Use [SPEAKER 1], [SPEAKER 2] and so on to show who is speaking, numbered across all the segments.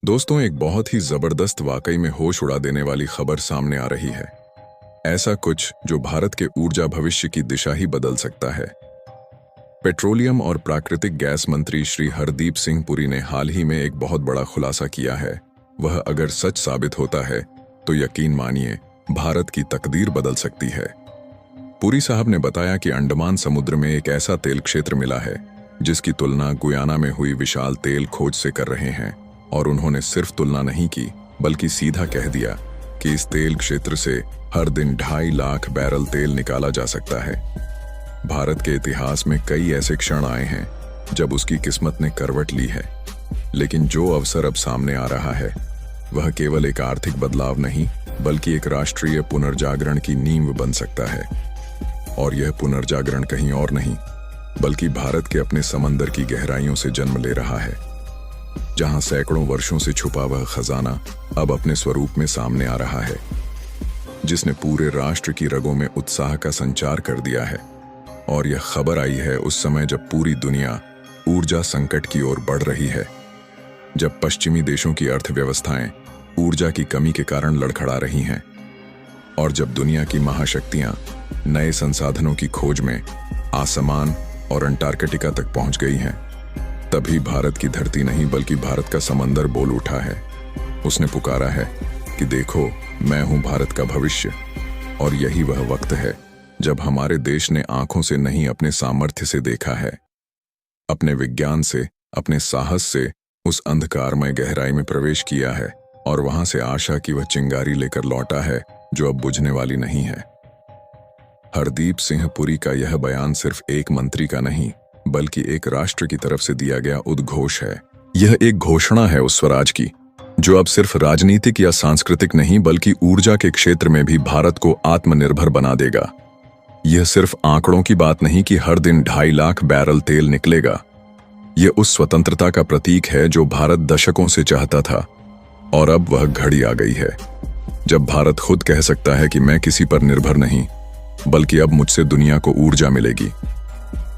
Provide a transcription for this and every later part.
[SPEAKER 1] दोस्तों, एक बहुत ही जबरदस्त वाकई में होश उड़ा देने वाली खबर सामने आ रही है। ऐसा कुछ जो भारत के ऊर्जा भविष्य की दिशा ही बदल सकता है। पेट्रोलियम और प्राकृतिक गैस मंत्री श्री हरदीप सिंह पुरी ने हाल ही में एक बहुत बड़ा खुलासा किया है। वह अगर सच साबित होता है तो यकीन मानिए, भारत की तकदीर बदल सकती है। पुरी साहब ने बताया कि अंडमान समुद्र में एक ऐसा तेल क्षेत्र मिला है जिसकी तुलना गुयाना में हुई विशाल तेल खोज से कर रहे हैं। और उन्होंने सिर्फ तुलना नहीं की, बल्कि सीधा कह दिया कि इस तेल क्षेत्र से हर दिन 2.5 लाख बैरल तेल निकाला जा सकता है। भारत के इतिहास में कई ऐसे क्षण आए हैं जब उसकी किस्मत ने करवट ली है, लेकिन जो अवसर अब सामने आ रहा है वह केवल एक आर्थिक बदलाव नहीं, बल्कि एक राष्ट्रीय पुनर्जागरण की नींव बन सकता है। और यह पुनर्जागरण कहीं और नहीं, बल्कि भारत के अपने समंदर की गहराइयों से जन्म ले रहा है, जहां सैकड़ों वर्षों से छुपा वह खजाना अब अपने स्वरूप में सामने आ रहा है, जिसने पूरे राष्ट्र की रगों में उत्साह का संचार कर दिया है। और यह खबर आई है उस समय जब पूरी दुनिया ऊर्जा संकट की ओर बढ़ रही है, जब पश्चिमी देशों की अर्थव्यवस्थाएं ऊर्जा की कमी के कारण लड़खड़ा रही हैं, और जब दुनिया की महाशक्तियां नए संसाधनों की खोज में आसमान और अंटार्कटिका तक पहुंच गई हैं। तभी भारत की धरती नहीं, बल्कि भारत का समंदर बोल उठा है। उसने पुकारा है कि देखो, मैं हूं भारत का भविष्य। और यही वह वक्त है जब हमारे देश ने आंखों से नहीं, अपने सामर्थ्य से देखा है, अपने विज्ञान से, अपने साहस से उस अंधकारमय गहराई में प्रवेश किया है, और वहां से आशा की वह चिंगारी लेकर लौटा है जो अब बुझने वाली नहीं है। हरदीप सिंह पुरी का यह बयान सिर्फ एक मंत्री का नहीं, बल्कि एक राष्ट्र की तरफ से दिया गया उद्घोष है। यह एक घोषणा है उस स्वराज की जो अब सिर्फ राजनीतिक या सांस्कृतिक नहीं, बल्कि ऊर्जा के क्षेत्र में भी भारत को आत्मनिर्भर बना देगा। यह सिर्फ आंकड़ों की बात नहीं कि हर दिन 2.5 लाख बैरल तेल निकलेगा। यह उस स्वतंत्रता का प्रतीक है जो भारत दशकों से चाहता था, और अब वह घड़ी आ गई है जब भारत खुद कह सकता है कि मैं किसी पर निर्भर नहीं, बल्कि अब मुझसे दुनिया को ऊर्जा मिलेगी।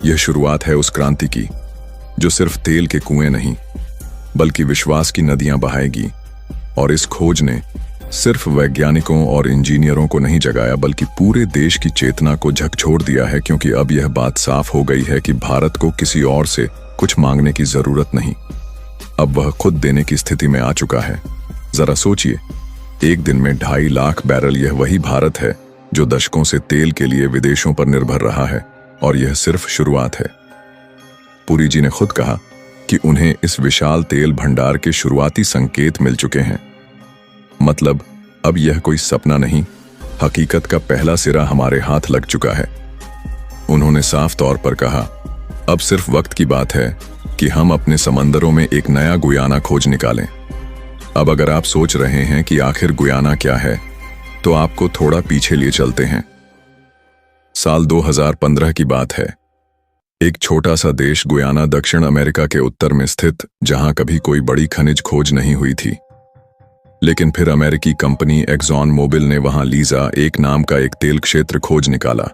[SPEAKER 1] यह शुरुआत है उस क्रांति की जो सिर्फ तेल के कुएं नहीं, बल्कि विश्वास की नदियां बहाएगी। और इस खोज ने सिर्फ वैज्ञानिकों और इंजीनियरों को नहीं जगाया, बल्कि पूरे देश की चेतना को झकझोर दिया है, क्योंकि अब यह बात साफ हो गई है कि भारत को किसी और से कुछ मांगने की जरूरत नहीं। अब वह खुद देने की स्थिति में आ चुका है। जरा सोचिए, एक दिन में 2.5 लाख बैरल, यह वही भारत है जो दशकों से तेल के लिए विदेशों पर निर्भर रहा है। और यह सिर्फ शुरुआत है। पुरी जी ने खुद कहा कि उन्हें इस विशाल तेल भंडार के शुरुआती संकेत मिल चुके हैं। मतलब अब यह कोई सपना नहीं, हकीकत का पहला सिरा हमारे हाथ लग चुका है। उन्होंने साफ तौर पर कहा, अब सिर्फ वक्त की बात है कि हम अपने समंदरों में एक नया गुयाना खोज निकालें। अब अगर आप सोच रहे हैं कि आखिर गुयाना क्या है, तो आपको थोड़ा पीछे लिए चलते हैं। साल 2015 की बात है। एक छोटा सा देश गुयाना दक्षिण अमेरिका के उत्तर में स्थित, जहां कभी कोई बड़ी खनिज खोज नहीं हुई थी। लेकिन फिर अमेरिकी कंपनी एक्सॉन मोबिल ने वहां लीजा एक नाम का एक तेल क्षेत्र खोज निकाला।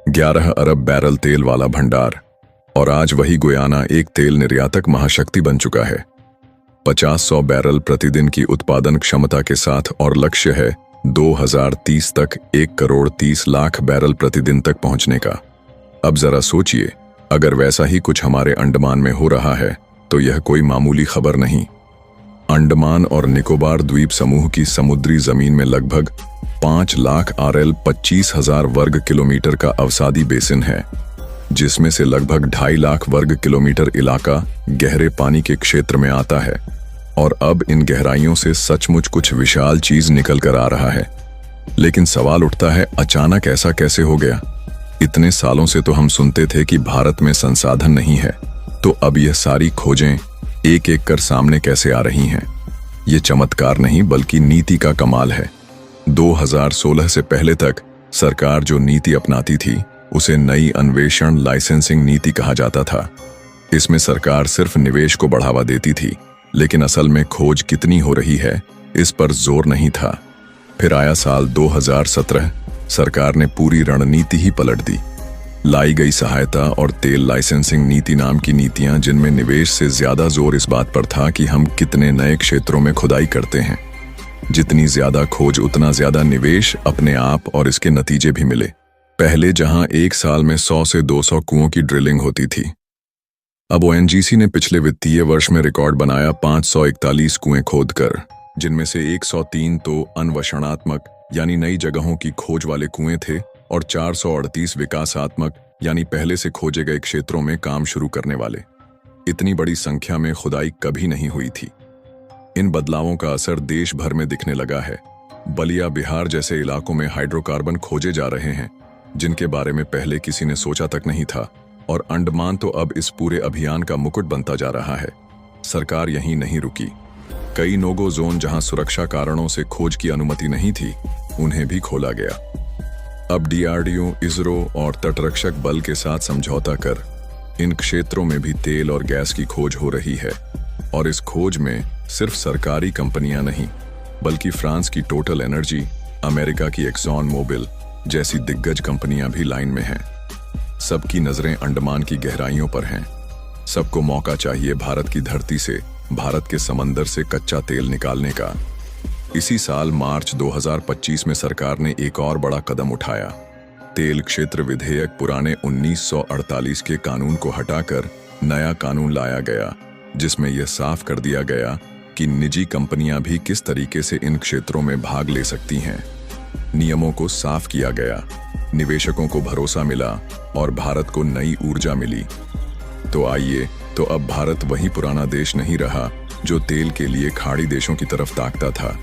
[SPEAKER 1] 11 अरब बैरल तेल वाला भंडार। और आज वही गुयाना एक तेल निर्यातक महाशक्ति बन चुका है, 50-100 बैरल प्रतिदिन की उत्पादन क्षमता के साथ। और लक्ष्य है 2030 तक 1 करोड़ 30 लाख बैरल प्रतिदिन तक पहुंचने का। अब जरा सोचिए, अगर वैसा ही कुछ हमारे अंडमान में हो रहा है तो यह कोई मामूली खबर नहीं। अंडमान और निकोबार द्वीप समूह की समुद्री जमीन में लगभग 5 लाख आरएल 25,000 वर्ग किलोमीटर का अवसादी बेसिन है, जिसमें से लगभग 2.5 लाख वर्ग किलोमीटर इलाका गहरे पानी के क्षेत्र में आता है। और अब इन गहराइयों से सचमुच कुछ विशाल चीज निकल कर आ रहा है। लेकिन सवाल उठता है, अचानक ऐसा कैसे हो गया? इतने सालों से तो हम सुनते थे कि भारत में संसाधन नहीं है, तो अब यह सारी खोजें एक एक कर सामने कैसे आ रही हैं? ये चमत्कार नहीं, बल्कि नीति का कमाल है। 2016 से पहले तक सरकार जो नीति अपनाती थी उसे नई अन्वेषण लाइसेंसिंग नीति कहा जाता था। इसमें सरकार सिर्फ निवेश को बढ़ावा देती थी, लेकिन असल में खोज कितनी हो रही है इस पर जोर नहीं था। फिर आया साल 2017, सरकार ने पूरी रणनीति ही पलट दी। लाई गई सहायता और तेल लाइसेंसिंग नीति नाम की नीतियां जिनमें निवेश से ज्यादा जोर इस बात पर था कि हम कितने नए क्षेत्रों में खुदाई करते हैं। जितनी ज्यादा खोज उतना ज्यादा निवेश अपने आप, और इसके नतीजे भी मिले। पहले जहां एक साल में 100 से 200 कुओं की ड्रिलिंग होती थी, अब ओएनजीसी ने पिछले वित्तीय वर्ष में रिकॉर्ड बनाया 541 कुएं खोदकर, जिनमें से 103 तो अन्वेषणात्मक यानी नई जगहों की खोज वाले कुएं थे और 438 विकासात्मक यानी पहले से खोजे गए क्षेत्रों में काम शुरू करने वाले। इतनी बड़ी संख्या में खुदाई कभी नहीं हुई थी। इन बदलावों का असर देश भर में दिखने लगा है। बलिया, बिहार जैसे इलाकों में हाइड्रोकार्बन खोजे जा रहे हैं जिनके बारे में पहले किसी ने सोचा तक नहीं था, और अंडमान तो अब इस पूरे अभियान का मुकुट बनता जा रहा है। सरकार यहीं नहीं रुकी। कई नोगो जोन जहां सुरक्षा कारणों से खोज की अनुमति नहीं थी, उन्हें भी खोला गया। अब डीआरडीओ, इसरो और तटरक्षक बल के साथ समझौता कर इन क्षेत्रों में भी तेल और गैस की खोज हो रही है, और इस खोज में सिर्फ सरकारी कंपनियां नहीं, बल्कि फ्रांस की टोटल एनर्जी, अमेरिका की एक्सॉन मोबिल जैसी दिग्गज कंपनियां भी लाइन में हैं। सबकी नजरें अंडमान की गहराइयों पर हैं। सबको मौका चाहिए भारत की धरती से, भारत के समंदर से कच्चा तेल निकालने का। इसी साल मार्च 2025 में सरकार ने एक और बड़ा कदम उठाया। तेल क्षेत्र विधेयक पुराने 1948 के कानून को हटाकर नया कानून लाया गया, जिसमें यह साफ कर दिया गया कि निजी कंपनियां भी किस तरीके से इन क्षेत्रों में भाग ले सकती हैं। नियमों को साफ किया गया, निवेशकों को भरोसा मिला और भारत को नई ऊर्जा मिली। तो आइए, तो अब भारत वही पुराना देश नहीं रहा जो तेल के लिए खाड़ी देशों की तरफ ताकता था।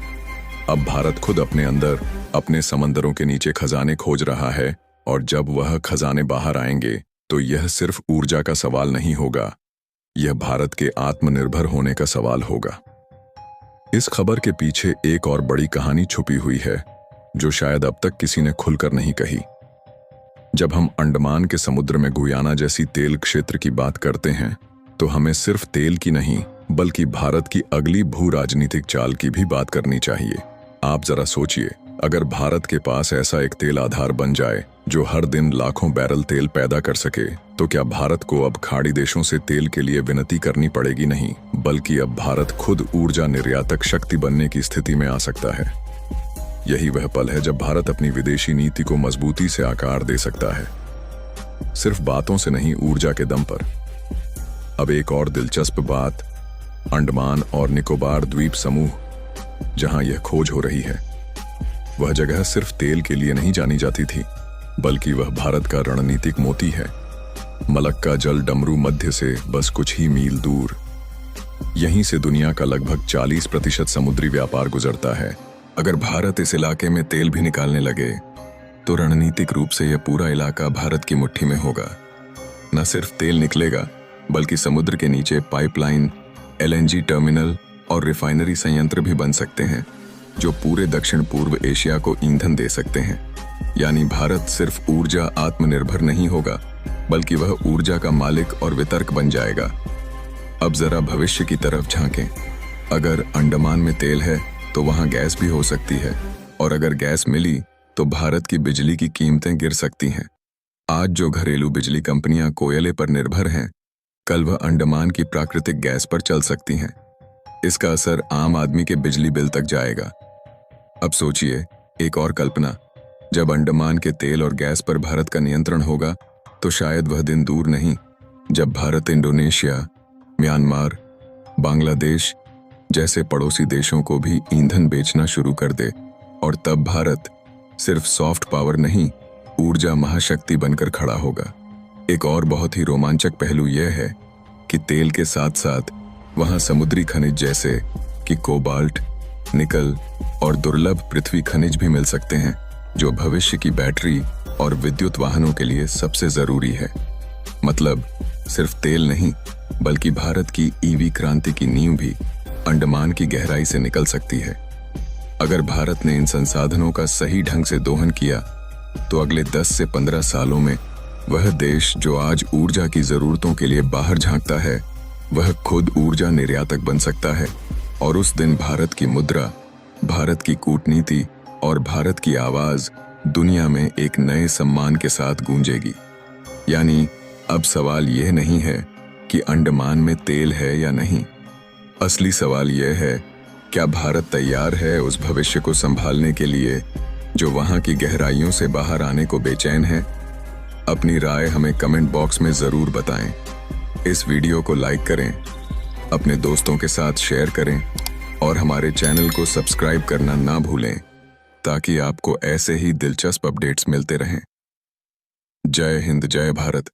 [SPEAKER 1] अब भारत खुद अपने अंदर, अपने समंदरों के नीचे खजाने खोज रहा है, और जब वह खजाने बाहर आएंगे तो यह सिर्फ ऊर्जा का सवाल नहीं होगा, यह भारत के आत्मनिर्भर होने का सवाल होगा। इस खबर के पीछे एक और बड़ी कहानी छुपी हुई है जो शायद अब तक किसी ने खुलकर नहीं कही। जब हम अंडमान के समुद्र में गुयाना जैसी तेल क्षेत्र की बात करते हैं, तो हमें सिर्फ तेल की नहीं बल्कि भारत की अगली भू राजनीतिक चाल की भी बात करनी चाहिए। आप जरा सोचिए, अगर भारत के पास ऐसा एक तेल आधार बन जाए जो हर दिन लाखों बैरल तेल पैदा कर सके, तो क्या भारत को अब खाड़ी देशों से तेल के लिए विनती करनी पड़ेगी? नहीं, बल्कि अब भारत खुद ऊर्जा निर्यातक शक्ति बनने की स्थिति में आ सकता है। यही वह पल है जब भारत अपनी विदेशी नीति को मजबूती से आकार दे सकता है, सिर्फ बातों से नहीं, ऊर्जा के दम पर। अब एक और दिलचस्प बात, अंडमान और निकोबार द्वीप समूह जहां यह खोज हो रही है, वह जगह सिर्फ तेल के लिए नहीं जानी जाती थी, बल्कि वह भारत का रणनीतिक मोती है। मलक्का जल डमरू मध्य से बस कुछ ही मील दूर। यहीं से दुनिया का लगभग 40% समुद्री व्यापार गुजरता है। अगर भारत इस इलाके में तेल भी निकालने लगे, तो रणनीतिक रूप से यह पूरा इलाका भारत की मुट्ठी में होगा। न सिर्फ तेल निकलेगा, बल्कि समुद्र के नीचे पाइपलाइन, एलएनजी टर्मिनल और रिफाइनरी संयंत्र भी बन सकते हैं, जो पूरे दक्षिण पूर्व एशिया को ईंधन दे सकते हैं। यानी भारत सिर्फ ऊर्जा आत्मनिर्भर नहीं होगा, बल्कि वह ऊर्जा का मालिक और वितरक बन जाएगा। अब जरा भविष्य की तरफ झांकें। अगर अंडमान में तेल है तो वहां गैस भी हो सकती है, और अगर गैस मिली तो भारत की बिजली की कीमतें गिर सकती हैं। आज जो घरेलू बिजली कंपनियां कोयले पर निर्भर हैं, कल वह अंडमान की प्राकृतिक गैस पर चल सकती हैं। इसका असर आम आदमी के बिजली बिल तक जाएगा। अब सोचिए एक और कल्पना, जब अंडमान के तेल और गैस पर भारत का नियंत्रण होगा, तो शायद वह दिन दूर नहीं जब भारत इंडोनेशिया, म्यांमार, बांग्लादेश जैसे पड़ोसी देशों को भी ईंधन बेचना शुरू कर दे, और तब भारत सिर्फ सॉफ्ट पावर नहीं, ऊर्जा महाशक्ति बनकर खड़ा होगा। एक और बहुत ही रोमांचक पहलू यह है कि तेल के साथ साथ वहां समुद्री खनिज जैसे कि कोबाल्ट, निकल और दुर्लभ पृथ्वी खनिज भी मिल सकते हैं, जो भविष्य की बैटरी और विद्युत वाहनों के लिए सबसे जरूरी है। मतलब सिर्फ तेल नहीं, बल्कि भारत की ईवी क्रांति की नींव भी अंडमान की गहराई से निकल सकती है। अगर भारत ने इन संसाधनों का सही ढंग से दोहन किया, तो अगले 10 से 15 सालों में वह देश जो आज ऊर्जा की जरूरतों के लिए बाहर झांकता है, वह खुद ऊर्जा निर्यातक बन सकता है। और उस दिन भारत की मुद्रा, भारत की कूटनीति और भारत की आवाज दुनिया में एक नए सम्मान के साथ गूंजेगी। यानी अब सवाल यह नहीं है कि अंडमान में तेल है या नहीं। असली सवाल यह है, क्या भारत तैयार है उस भविष्य को संभालने के लिए जो वहां की गहराइयों से बाहर आने को बेचैन है? अपनी राय हमें कमेंट बॉक्स में जरूर बताएं। इस वीडियो को लाइक करें, अपने दोस्तों के साथ शेयर करें और हमारे चैनल को सब्सक्राइब करना ना भूलें ताकि आपको ऐसे ही दिलचस्प अपडेट्स मिलते रहें। जय हिंद, जय भारत।